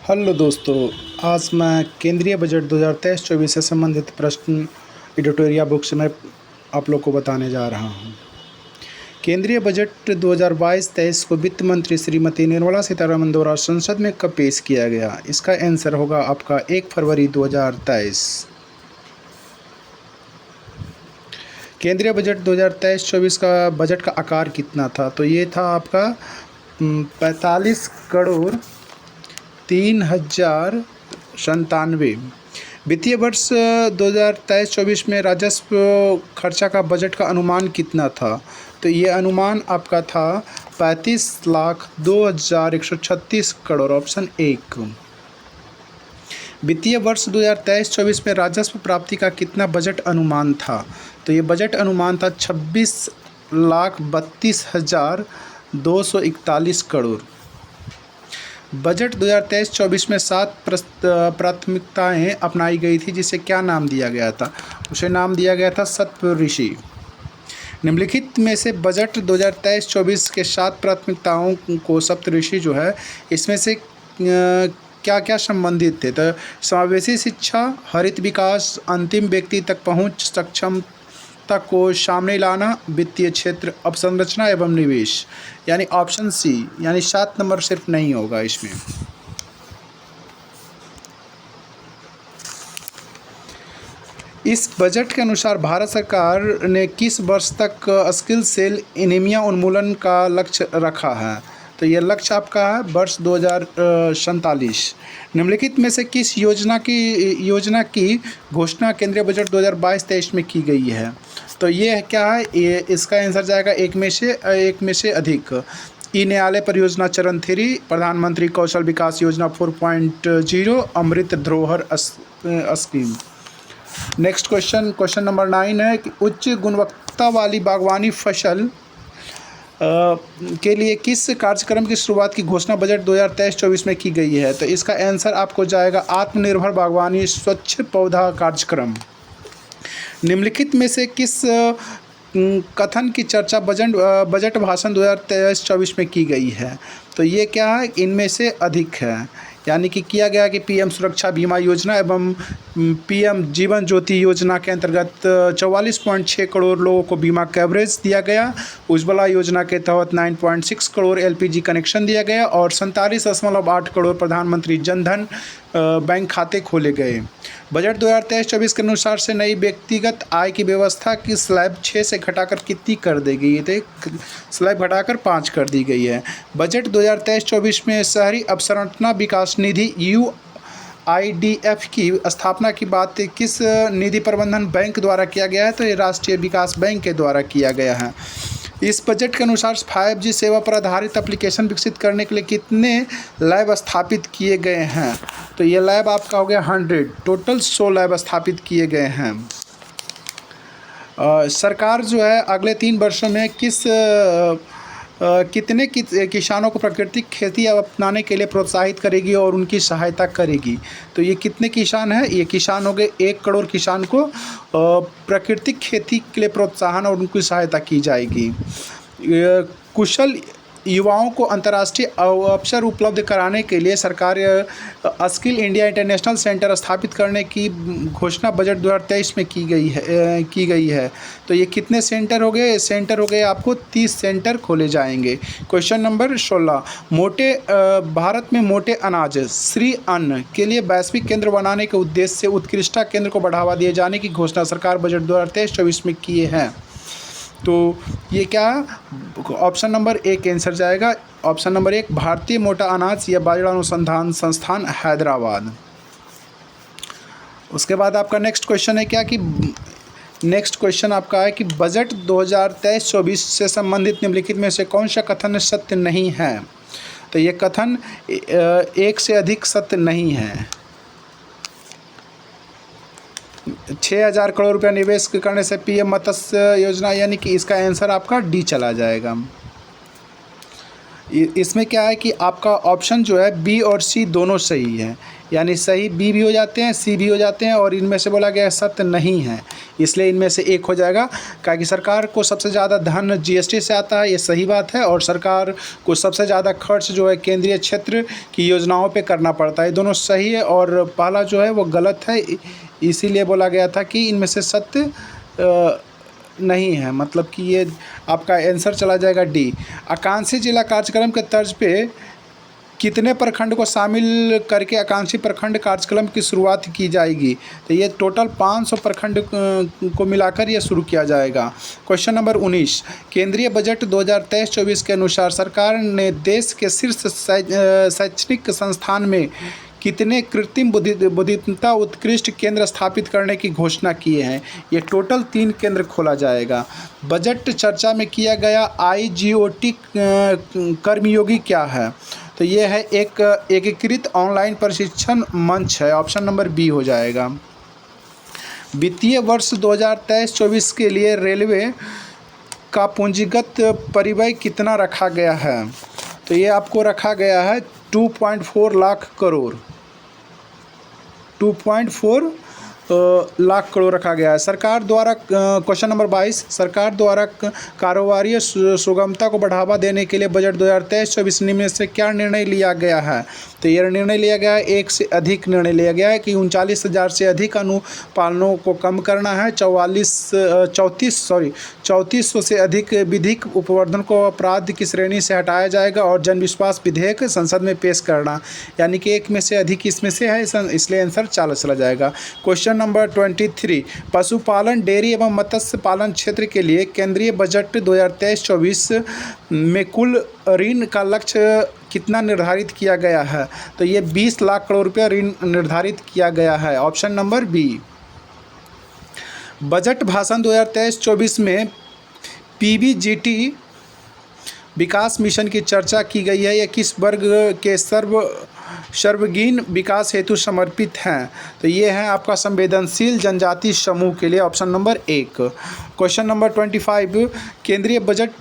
Hello दोस्तों, आज मैं केंद्रीय बजट 2023-24 से संबंधित प्रश्न एडिटोरिया बुक से मैं आप लोग को बताने जा रहा हूं। केंद्रीय बजट 2022-23 को वित्त मंत्री श्रीमती निर्मला सीतारमण द्वारा संसद में कब पेश किया गया? इसका आंसर होगा आपका 1 फरवरी 2023। केंद्रीय बजट 2023-24 का बजट का आकार कितना था? तो ये था आपका 45 करोड़ 3,097। वित्तीय वर्ष 2023-24 में राजस्व खर्चा का बजट का अनुमान कितना था? तो ये अनुमान आपका था 35,02,136 करोड़, ऑप्शन 1। वित्तीय वर्ष 2023-24 में राजस्व प्राप्ति का कितना बजट अनुमान था? तो ये बजट अनुमान था 26,32,241 करोड़। बजट 2023-24 में 7 प्राथमिकताएं अपनाई गई थी, जिसे क्या नाम दिया गया था? उसे नाम दिया गया था सप्तऋषि। निम्नलिखित में से बजट 2023-24 के 7 प्राथमिकताओं को सप्तऋषि जो है, इसमें से क्या क्या संबंधित थे? तो समावेशी शिक्षा, हरित विकास, अंतिम व्यक्ति तक पहुंच, सक्षमता को सामने लाना, वित्तीय क्षेत्र, अवसंरचना एवं निवेश, यानी ऑप्शन सी, यानी 7 नंबर सिर्फ नहीं होगा इसमें। इस बजट के अनुसार भारत सरकार ने किस वर्ष तक स्किल सेल एनीमिया उन्मूलन का लक्ष्य रखा है? तो ये लक्ष्य आपका है वर्ष 2047। निम्नलिखित में से किस योजना की घोषणा केंद्रीय बजट 2022-23 में की गई है? तो ये क्या है? ये इसका आंसर जाएगा एक में से अधिक। ई न्यायालय परियोजना चरण 3, प्रधानमंत्री कौशल विकास योजना 4.0, अमृत धरोहर स्कीम। नेक्स्ट क्वेश्चन नंबर 9 है कि उच्च गुणवत्ता वाली बागवानी फसल के लिए किस कार्यक्रम की शुरुआत की घोषणा बजट 2023-24 में की गई है? तो इसका आंसर आपको जाएगा आत्मनिर्भर बागवानी स्वच्छ पौधा कार्यक्रम। निम्नलिखित में से किस कथन की चर्चा बजट भाषण 2023-24 में की गई है? तो ये क्या है? इनमें से अधिक है, यानी कि किया गया कि पीएम सुरक्षा बीमा योजना एवं पीएम जीवन ज्योति योजना के अंतर्गत 44.6 करोड़ लोगों को बीमा कवरेज दिया गया। उज्ज्वला योजना के तहत 9.6 करोड़ एलपीजी कनेक्शन दिया गया और 47.8 करोड़ प्रधानमंत्री जनधन बैंक खाते खोले गए। बजट 2023-24 के अनुसार से नई व्यक्तिगत आय की व्यवस्था की स्लैब 6 से घटाकर कितनी कर दी गई है? स्लैब घटाकर 5 कर दी गई है। बजट 2023-24 में शहरी अवसंरचना विकास निधि UIDF की स्थापना की बात किस निधि प्रबंधन बैंक द्वारा किया गया है? तो ये राष्ट्रीय विकास बैंक के द्वारा किया गया है। इस बजट के अनुसार 5G सेवा पर आधारित एप्लीकेशन विकसित करने के लिए कितने लैब स्थापित किए गए हैं? तो ये लैब आपका हो गया 100, टोटल 100 लैब स्थापित किए गए हैं। सरकार जो है अगले 3 वर्षों में कितने किसानों को प्राकृतिक खेती अपनाने के लिए प्रोत्साहित करेगी और उनकी सहायता करेगी? तो ये कितने किसान हैं? ये किसान हो गए 1 करोड़ किसान को प्राकृतिक खेती के लिए प्रोत्साहन और उनकी सहायता की जाएगी। कुशल युवाओं को अंतर्राष्ट्रीय अवसर उपलब्ध कराने के लिए सरकार स्किल इंडिया इंटरनेशनल सेंटर स्थापित करने की घोषणा बजट 2023 में की गई है। तो ये कितने सेंटर हो गए? सेंटर हो गए आपको 30 सेंटर खोले जाएंगे। क्वेश्चन नंबर 16, भारत में मोटे अनाज श्री अन्न के लिए वैश्विक केंद्र बनाने के उद्देश्य से उत्कृष्टता केंद्र को बढ़ावा दिए जाने की घोषणा सरकार बजट 2023-24 में किए हैं। तो ये क्या? ऑप्शन नंबर 1 आंसर जाएगा। ऑप्शन नंबर 1 भारतीय मोटा अनाज या बाजरा अनुसंधान संस्थान हैदराबाद। उसके बाद आपका नेक्स्ट क्वेश्चन है क्या कि नेक्स्ट क्वेश्चन आपका है कि बजट 2023-24 से संबंधित निम्नलिखित में से कौन सा कथन सत्य नहीं है? तो ये कथन एक से अधिक सत्य नहीं है। 6,000 करोड़ रुपया निवेश करने से पीएम मत्स्य योजना, यानी कि इसका आंसर आपका डी चला जाएगा। इसमें क्या है कि आपका ऑप्शन जो है बी और सी दोनों सही है, यानी सही बी भी हो जाते हैं, सी भी हो जाते हैं, और इनमें से बोला गया सत्य नहीं है, इसलिए इनमें से एक हो जाएगा। क्या कि सरकार को सबसे ज़्यादा धन जीएसटी से आता है, ये सही बात है, और सरकार को सबसे ज़्यादा खर्च जो है केंद्रीय क्षेत्र की योजनाओं पे करना पड़ता है। दोनों सही है, और पहला जो है वो गलत है, इसीलिए बोला गया था कि इनमें से सत्य नहीं है, मतलब कि ये आपका आंसर चला जाएगा डी। आकांक्षी जिला कार्यक्रम के तर्ज पे कितने प्रखंड को शामिल करके आकांक्षी प्रखंड कार्यक्रम की शुरुआत की जाएगी? तो ये टोटल 500 प्रखंड को मिलाकर ये शुरू किया जाएगा। क्वेश्चन नंबर 19, केंद्रीय बजट 2023-24 के अनुसार सरकार ने देश के शीर्ष शैक्षणिक संस्थान में कितने कृत्रिम बुद्धिमत्ता उत्कृष्ट केंद्र स्थापित करने की घोषणा किए हैं? ये टोटल 3 केंद्र खोला जाएगा। बजट चर्चा में किया गया IGOT कर्मयोगी क्या है? तो ये है एक एकीकृत ऑनलाइन प्रशिक्षण मंच है, ऑप्शन नंबर बी हो जाएगा। वित्तीय वर्ष 2023-24 के लिए रेलवे का पूंजीगत परिव्यय कितना रखा गया है? तो ये आपको रखा गया है 2.4 लाख करोड़, 2.4 लाख करोड़ रखा गया है। सरकार द्वारा क्वेश्चन नंबर 22, सरकार द्वारा कारोबारी सुगमता को बढ़ावा देने के लिए बजट 2023-24 में से क्या निर्णय लिया गया है? तो यह निर्णय लिया गया है, एक से अधिक निर्णय लिया गया है कि 39,000 से अधिक अनुपालनों को कम करना है, 3400 से अधिक विधिक उपवर्धन को अपराध की श्रेणी से हटाया जाएगा, और जन विश्वास विधेयक संसद में पेश करना, यानी कि एक में से अधिक इसमें से है, इसलिए आंसर 40 चला जाएगा। क्वेश्चन नंबर 23, पशुपालन, डेयरी एवं मत्स्य पालन क्षेत्र के लिए केंद्रीय बजट 2023-24 में कुल ऋण का लक्ष्य कितना निर्धारित किया गया है? तो ये 20 लाख करोड़ रुपया ऋण निर्धारित किया गया है, ऑप्शन नंबर बी। बजट भाषण 2023-24 में PBGT विकास मिशन की चर्चा की गई है, यह किस वर्ग के सर्वगीण विकास हेतु समर्पित हैं? तो ये है आपका संवेदनशील जनजाति समूह के लिए, ऑप्शन नंबर 1। क्वेश्चन नंबर 25, केंद्रीय बजट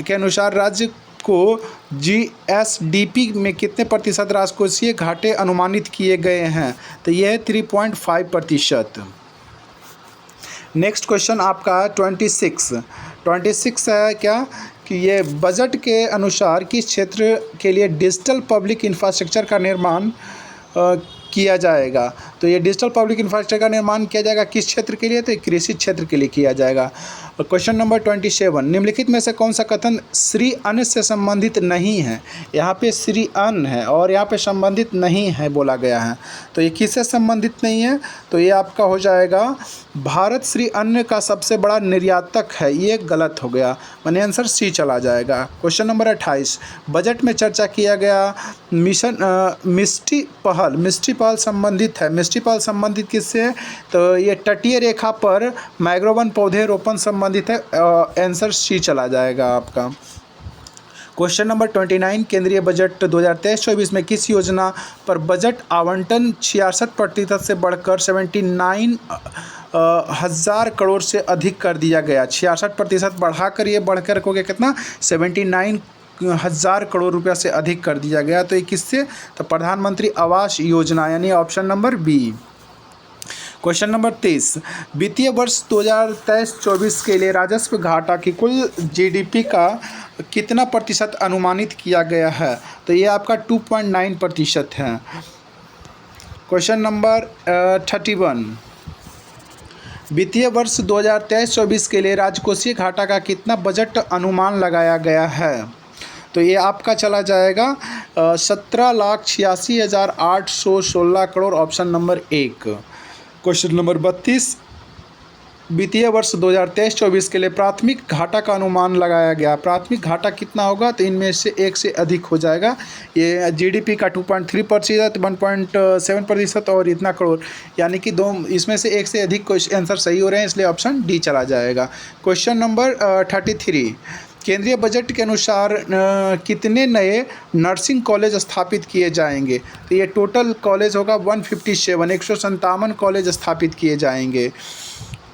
के अनुसार राज्य को GSDP में कितने प्रतिशत राजकोषीय घाटे अनुमानित किए गए हैं? तो यह है 3.5%। नेक्स्ट क्वेश्चन आपका 26 है क्या कि ये बजट के अनुसार किस क्षेत्र के लिए डिजिटल पब्लिक इंफ्रास्ट्रक्चर का निर्माण किया जाएगा? तो ये डिजिटल पब्लिक इंफ्रास्ट्रक्चर का निर्माण किया जाएगा किस क्षेत्र के लिए? तो कृषि क्षेत्र के लिए किया जाएगा। क्वेश्चन नंबर 27, निम्नलिखित में से कौन सा कथन श्री अन्न से संबंधित नहीं है? यहाँ पे श्री अन्न है और यहाँ पे संबंधित नहीं है बोला गया है, तो ये किससे संबंधित नहीं है? तो ये आपका हो जाएगा भारत श्री अन्न का सबसे बड़ा निर्यातक है, ये गलत हो गया, माने आंसर सी चला जाएगा। क्वेश्चन नंबर 28, बजट में चर्चा किया गया मिशन मिष्टी पहल संबंधित है, मिष्टी पहल संबंधित किससे है? तो ये तटीय रेखा पर मैग्रोवन पौधे रोपण संबंधित है, आंसर सी चला जाएगा आपका। क्वेश्चन नंबर 29, केंद्रीय बजट 2023-24 में किस योजना पर बजट आवंटन 66% से बढ़कर 79,000 करोड़ से अधिक कर दिया गया? 66% बढ़ाकर ये बढ़कर हो गया कितना? 79,000 करोड़ रुपया से अधिक कर दिया गया। तो ये किससे? तो प्रधानमंत्री आवास योजना, यानी option number B. Question number 30, वित्तीय वर्ष 2023-24 के लिए राजस्व घाटा की कुल GDP का कितना प्रतिशत अनुमानित किया गया है? तो ये आपका 2.9% है। क्वेश्चन नंबर 31, वित्तीय वर्ष 2023-24 के लिए राजकोषीय घाटा का कितना बजट अनुमान लगाया गया है? तो ये आपका चला जाएगा 17,86,816 crore, option number 1। Question number 32, वित्तीय वर्ष 2023-24 के लिए प्राथमिक घाटा का अनुमान लगाया गया, प्राथमिक घाटा कितना होगा? तो इनमें से एक से अधिक हो जाएगा, ये GDP का 2.3%, 1.7% और इतना करोड़, यानी कि दो इसमें से एक से अधिक आंसर सही हो रहे हैं, इसलिए ऑप्शन डी चला जाएगा। क्वेश्चन नंबर 33, केंद्रीय बजट के अनुसार कितने नए नर्सिंग कॉलेज स्थापित किए जाएंगे? तो ये टोटल कॉलेज होगा 157 कॉलेज स्थापित किए जाएंगे।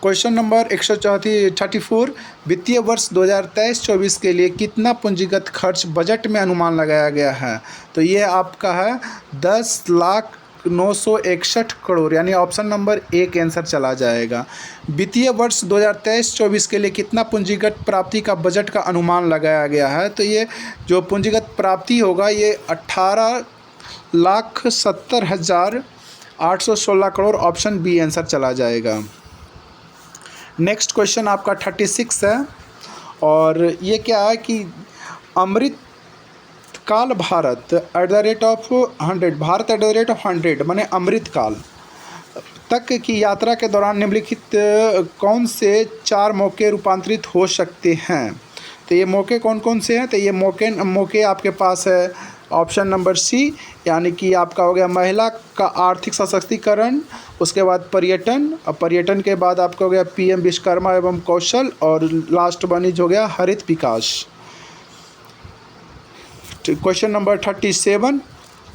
क्वेश्चन नंबर 134, वित्तीय वर्ष 2023-24 के लिए कितना पूंजीगत खर्च बजट में अनुमान लगाया गया है? तो ये आपका है 10,961 करोड़, यानी ऑप्शन नंबर ए के आंसर चला जाएगा। वित्तीय वर्ष 2023-24 के लिए कितना पूंजीगत प्राप्ति का बजट का अनुमान लगाया गया है? तो ये जो पूंजीगत प्राप्ति होगा ये 18,70,816 करोड़, ऑप्शन बी आंसर चला जाएगा। नेक्स्ट क्वेश्चन आपका 36 है, और ये क्या है कि अमृत काल भारत @100, भारत @100 माने अमृत काल तक की यात्रा के दौरान निम्नलिखित कौन से 4 मौके रूपांतरित हो सकते हैं? तो ये मौके कौन कौन से हैं? तो ये मौके आपके पास है ऑप्शन नंबर सी, यानी कि आपका हो गया महिला का आर्थिक सशक्तिकरण, उसके बाद पर्यटन, और पर्यटन के बाद आपका हो गया पीएम विश्वकर्मा एवं कौशल, और लास्ट वन हो गया हरित विकास। क्वेश्चन नंबर 37,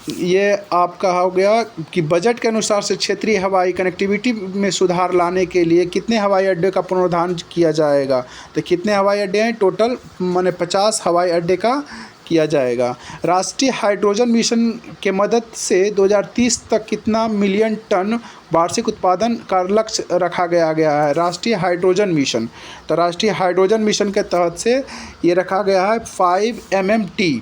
ये आपका हो गया कि बजट के अनुसार से क्षेत्रीय हवाई कनेक्टिविटी में सुधार लाने के लिए कितने हवाई अड्डे का पुनरुद्धार किया जाएगा? तो कितने हवाई अड्डे हैं? टोटल माने 50 हवाई अड्डे का किया जाएगा। राष्ट्रीय हाइड्रोजन मिशन के मदद से 2030 तक कितना मिलियन टन वार्षिक उत्पादन का लक्ष्य रखा गया है? राष्ट्रीय हाइड्रोजन मिशन, तो राष्ट्रीय हाइड्रोजन मिशन के तहत से ये रखा गया है 5 MMT।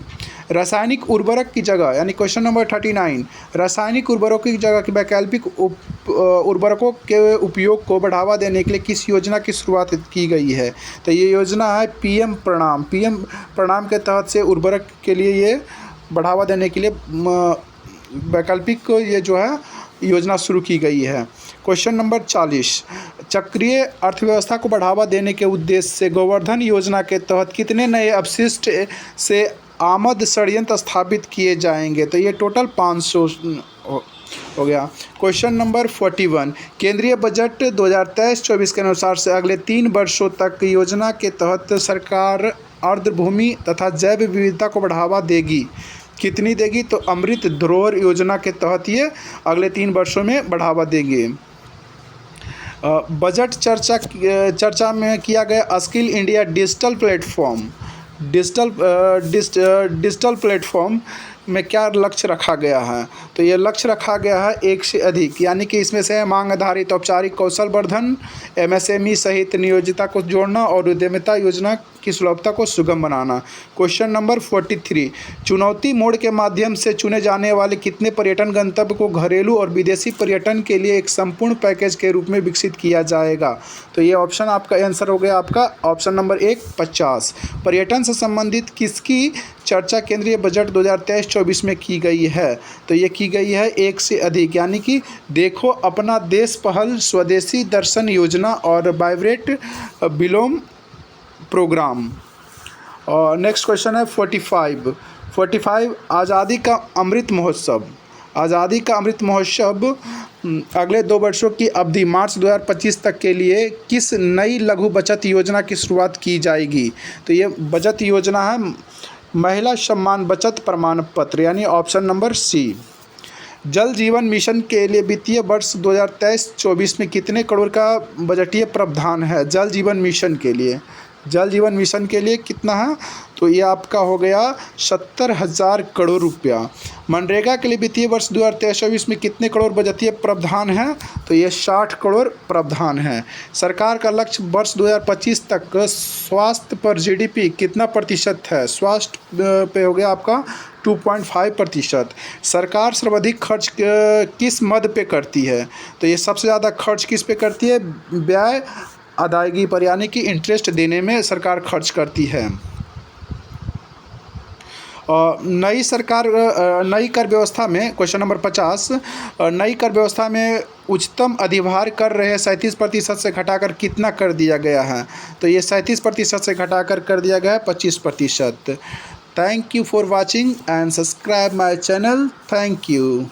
रासायनिक उर्वरक की जगह, यानी क्वेश्चन नंबर 39, रासायनिक उर्वरकों की जगह की वैकल्पिक उर्वरकों के उपयोग को बढ़ावा देने के लिए किस योजना की शुरुआत की गई है? तो ये योजना है पीएम प्रणाम के तहत से उर्वरक के लिए ये बढ़ावा देने के लिए वैकल्पिक ये जो है योजना शुरू की गई है। क्वेश्चन नंबर 40, चक्रीय अर्थव्यवस्था को बढ़ावा देने के उद्देश्य से गोवर्धन योजना के तहत कितने नए अपशिष्ट से आमद संयंत्र स्थापित किए जाएंगे? तो ये टोटल 500 हो गया। क्वेश्चन नंबर 41, केंद्रीय बजट 2023-24 के अनुसार से अगले 3 वर्षों तक योजना के तहत सरकार आर्द्रभूमि तथा जैव विविधता को बढ़ावा देगी। कितनी देगी? तो अमृत धरोहर योजना के तहत ये अगले 3 वर्षों में बढ़ावा देंगे। बजट चर्चा में किया गया स्किल इंडिया डिजिटल प्लेटफॉर्म में क्या लक्ष्य रखा गया है? तो ये लक्ष्य रखा गया है 1 से अधिक, यानी कि इसमें से मांग आधारित औपचारिक कौशल वर्धन, MSME सहित नियोजिता को जोड़ना और उद्यमिता योजना की सुलभता को सुगम बनाना। क्वेश्चन नंबर 43, चुनौती मोड के माध्यम से चुने जाने वाले कितने पर्यटन गंतव्य को घरेलू और विदेशी पर्यटन के लिए एक संपूर्ण पैकेज के रूप में विकसित किया जाएगा? तो ये ऑप्शन आपका आंसर हो गया आपका ऑप्शन नंबर 1 50। पर्यटन से संबंधित किसकी चर्चा केंद्रीय बजट 2023-24 में की गई है? तो ये की गई है 1 से अधिक, यानी कि देखो अपना देश पहल, स्वदेशी दर्शन योजना और वाइब्रेट बिलोम प्रोग्राम। और नेक्स्ट क्वेश्चन है 45, आज़ादी का अमृत महोत्सव अगले 2 वर्षों की अवधि मार्च 2025 तक के लिए किस नई लघु बचत योजना की शुरुआत की जाएगी? तो ये बचत योजना है महिला सम्मान बचत प्रमाण पत्र, यानी ऑप्शन नंबर सी। जल जीवन मिशन के लिए वित्तीय वर्ष 2023-24 में कितने करोड़ का बजटीय प्रावधान है? जल जीवन मिशन के लिए कितना है? तो ये आपका हो गया 70,000 करोड़ रुपया। मनरेगा के लिए वित्तीय वर्ष 2023-24 में कितने करोड़ बजटीय प्रावधान है? तो ये 60 करोड़ प्रावधान है। सरकार का लक्ष्य वर्ष 2025 तक स्वास्थ्य पर GDP कितना प्रतिशत है? स्वास्थ्य पे हो गया आपका 2.5%। सरकार सर्वाधिक खर्च किस मद पे करती है? तो ये सबसे ज़्यादा खर्च किस पे करती है? ब्याज अदायगी पर, यानी कि इंटरेस्ट देने में सरकार खर्च करती है। नई कर व्यवस्था में क्वेश्चन नंबर 50, नई कर व्यवस्था में उच्चतम अधिभार कर रहे 37% से घटाकर कितना कर दिया गया है? तो ये 37% से घटाकर कर दिया गया है 25%। Thank you for watching and subscribe my channel. Thank you.